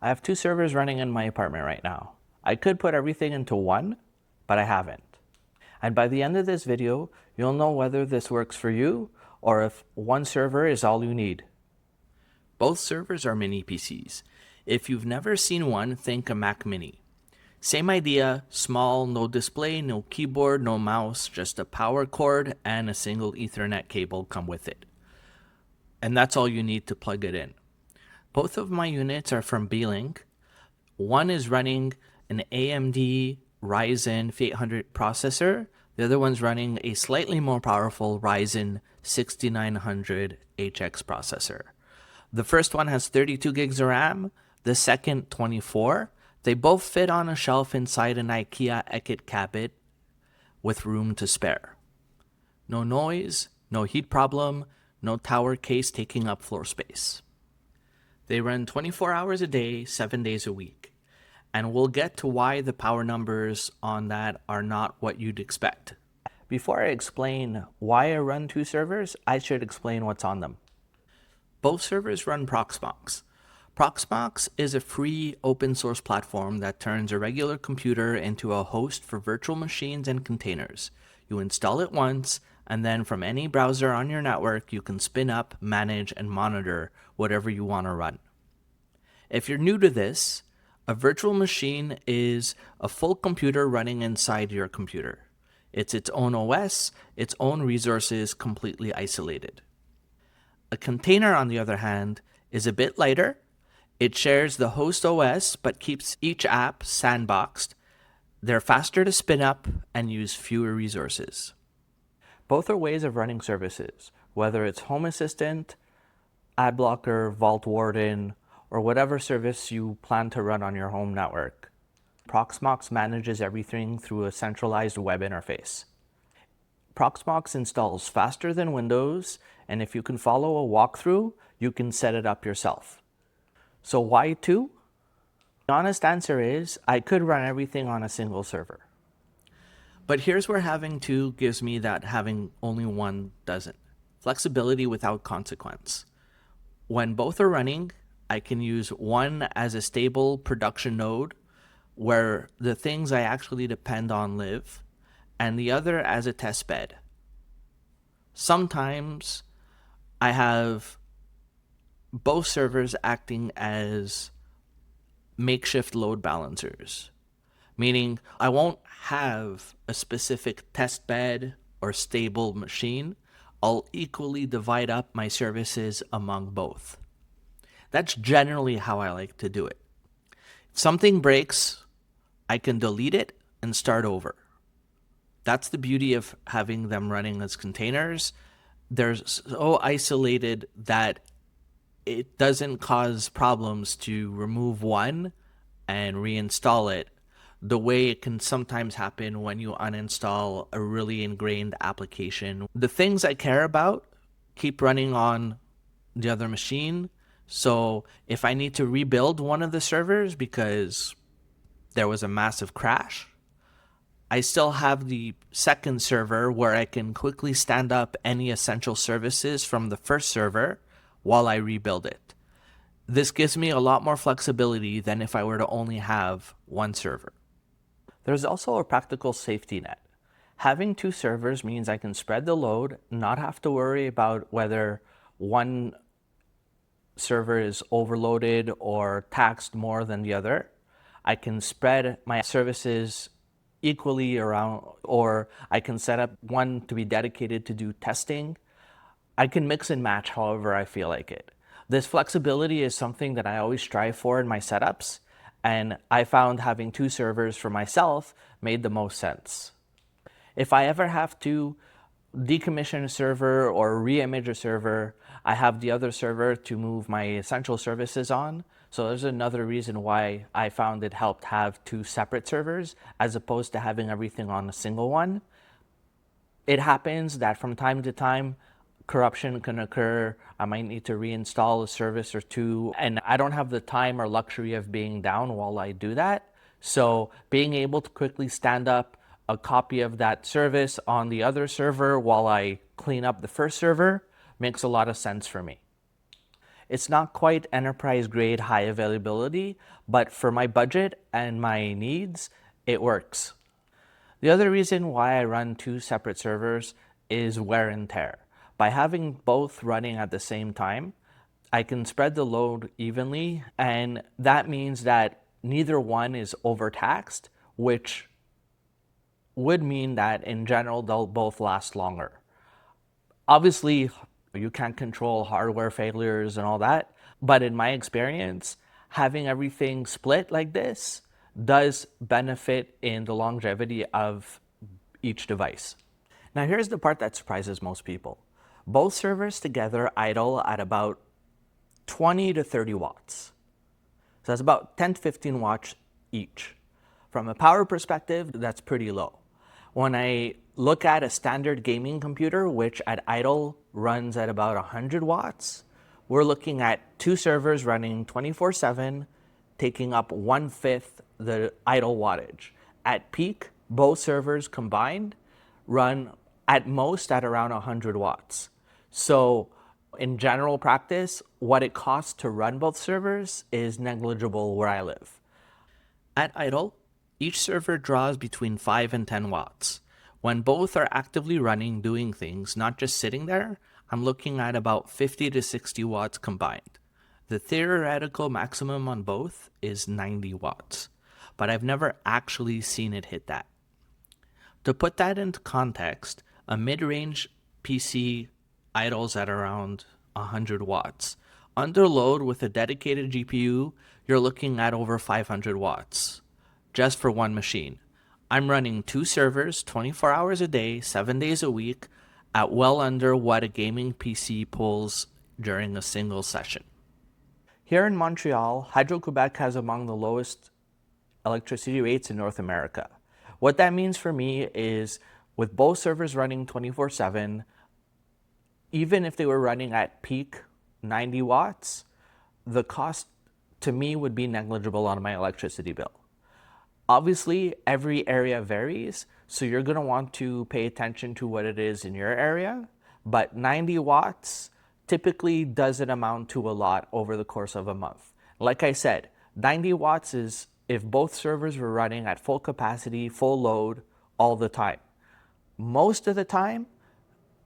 I have two servers running in my apartment right now. I could put everything into one, but I haven't. And by the end of this video, you'll know whether this works for you or if one server is all you need. Both servers are mini PCs. If you've never seen one, think a Mac Mini. Same idea, small, no display, no keyboard, no mouse, just a power cord and a single Ethernet cable come with it. And that's all you need to plug it in. Both of my units are from Beelink. One is running an AMD Ryzen 5800 processor. The other one's running a slightly more powerful Ryzen 6900 HX processor. The first one has 32 gigs of RAM, the second 24. They both fit on a shelf inside an IKEA Ekit cabinet with room to spare. No noise, no heat problem, no tower case taking up floor space. They run 24 hours a day, 7 days a week. And we'll get to why the power numbers on that are not what you'd expect. Before I explain why I run two servers, I should explain what's on them. Both servers run Proxmox. Proxmox is a free open source platform that turns a regular computer into a host for virtual machines and containers. You install it once, and then from any browser on your network, you can spin up, manage, and monitor whatever you want to run. If you're new to this, a virtual machine is a full computer running inside your computer. It's its own OS, its own resources, completely isolated. A container, on the other hand, is a bit lighter. It shares the host OS, but keeps each app sandboxed. They're faster to spin up and use fewer resources. Both are ways of running services, whether it's Home Assistant, Adblocker, Vaultwarden, or whatever service you plan to run on your home network. Proxmox manages everything through a centralized web interface. Proxmox installs faster than Windows, and if you can follow a walkthrough, you can set it up yourself. So why two? The honest answer is, I could run everything on a single server. But here's where having two gives me that having only one doesn't. Flexibility without consequence. When both are running, I can use one as a stable production node where the things I actually depend on live, and the other as a test bed. Sometimes I have both servers acting as makeshift load balancers, meaning I won't have a specific test bed or stable machine. I'll equally divide up my services among both. That's generally how I like to do it. If something breaks, I can delete it and start over. That's the beauty of having them running as containers. They're so isolated that it doesn't cause problems to remove one and reinstall it the way it can sometimes happen when you uninstall a really ingrained application. The things I care about keep running on the other machine. So if I need to rebuild one of the servers because there was a massive crash, I still have the second server where I can quickly stand up any essential services from the first server while I rebuild it. This gives me a lot more flexibility than if I were to only have one server. There's also a practical safety net. Having two servers means I can spread the load, not have to worry about whether one server is overloaded or taxed more than the other. I can spread my services equally around, or I can set up one to be dedicated to do testing. I can mix and match however I feel like it. This flexibility is something that I always strive for in my setups, and I found having two servers for myself made the most sense. If I ever have to decommission a server or re-image a server, I have the other server to move my essential services on. So there's another reason why I found it helped have two separate servers as opposed to having everything on a single one. It happens that from time to time, corruption can occur. I might need to reinstall a service or two, and I don't have the time or luxury of being down while I do that. So being able to quickly stand up a copy of that service on the other server while I clean up the first server makes a lot of sense for me. It's not quite enterprise grade high availability, but for my budget and my needs, it works. The other reason why I run two separate servers is wear and tear. By having both running at the same time, I can spread the load evenly, and that means that neither one is overtaxed, which would mean that in general, they'll both last longer. Obviously, you can't control hardware failures and all that, but in my experience, having everything split like this does benefit in the longevity of each device. Now here's the part that surprises most people. Both servers together idle at about 20 to 30 watts. So that's about 10 to 15 watts each. From a power perspective, that's pretty low. When I look at a standard gaming computer, which at idle runs at about 100 watts, we're looking at two servers running 24/7, taking up 1/5 the idle wattage. At peak, both servers combined run at most at around 100 watts. So in general practice, what it costs to run both servers is negligible where I live. At idle, each server draws between 5 and 10 watts. When both are actively running, doing things, not just sitting there, I'm looking at about 50 to 60 watts combined. The theoretical maximum on both is 90 watts, but I've never actually seen it hit that. To put that into context, a mid-range PC idles at around 100 watts. Under load with a dedicated GPU, you're looking at over 500 watts, just for one machine. I'm running two servers 24 hours a day, 7 days a week, at well under what a gaming PC pulls during a single session. Here in Montreal, Hydro-Quebec has among the lowest electricity rates in North America. What that means for me is with both servers running 24/7, even if they were running at peak 90 watts, the cost to me would be negligible on my electricity bill. Obviously, every area varies, so you're going to want to pay attention to what it is in your area, but 90 watts typically doesn't amount to a lot over the course of a month. Like I said, 90 watts is if both servers were running at full capacity, full load, all the time. Most of the time,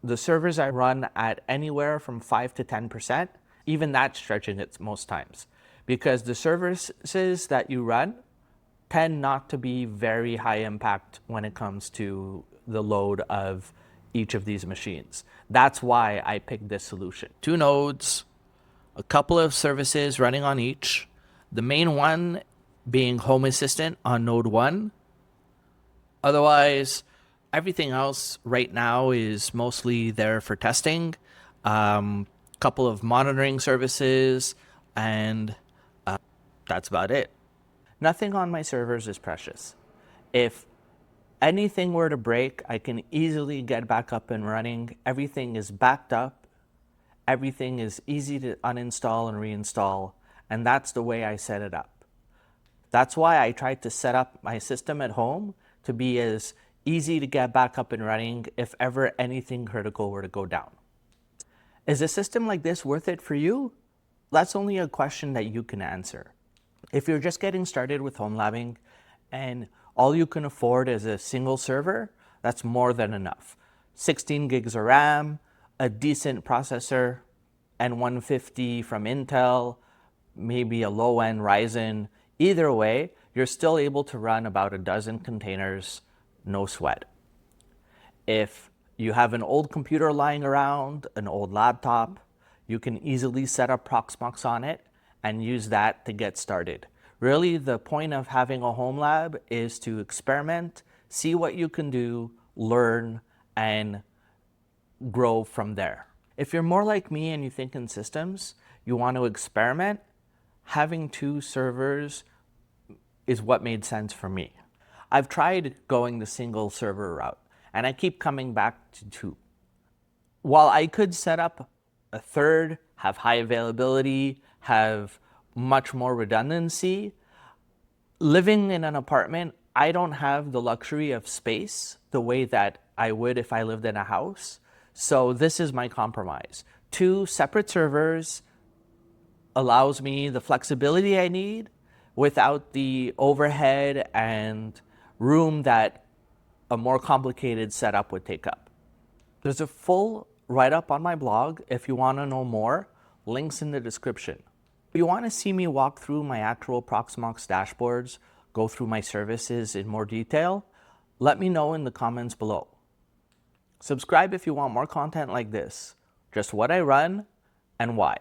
the servers I run at anywhere from 5 to 10%, even that's stretching it most times, because the services that you run tend not to be very high impact when it comes to the load of each of these machines. That's why I picked this solution. Two nodes, a couple of services running on each, the main one being Home Assistant on node 1. Otherwise, everything else right now is mostly there for testing, couple of monitoring services, and that's about it. Nothing on my servers is precious. If anything were to break, I can easily get back up and running. Everything is backed up. Everything is easy to uninstall and reinstall, and that's the way I set it up. That's why I tried to set up my system at home to be as easy to get back up and running if ever anything critical were to go down. Is a system like this worth it for you? That's only a question that you can answer. If you're just getting started with home labbing and all you can afford is a single server, that's more than enough. 16 gigs of RAM, a decent processor, N150 from Intel, maybe a low-end Ryzen. Either way, you're still able to run about a dozen containers, no sweat. If you have an old computer lying around, an old laptop, you can easily set up Proxmox on it and use that to get started. Really, the point of having a home lab is to experiment, see what you can do, learn, and grow from there. If you're more like me and you think in systems, you want to experiment, having two servers is what made sense for me. I've tried going the single server route, and I keep coming back to two. While I could set up a third, have high availability, have much more redundancy, living in an apartment, I don't have the luxury of space the way that I would if I lived in a house. So this is my compromise. Two separate servers, allows me the flexibility I need without the overhead and room that a more complicated setup would take up. There's a full write-up on my blog if you want to know more. Links in the description. If you want to see me walk through my actual Proxmox dashboards, go through my services in more detail, let me know in the comments below. Subscribe if you want more content like this, just what I run and why.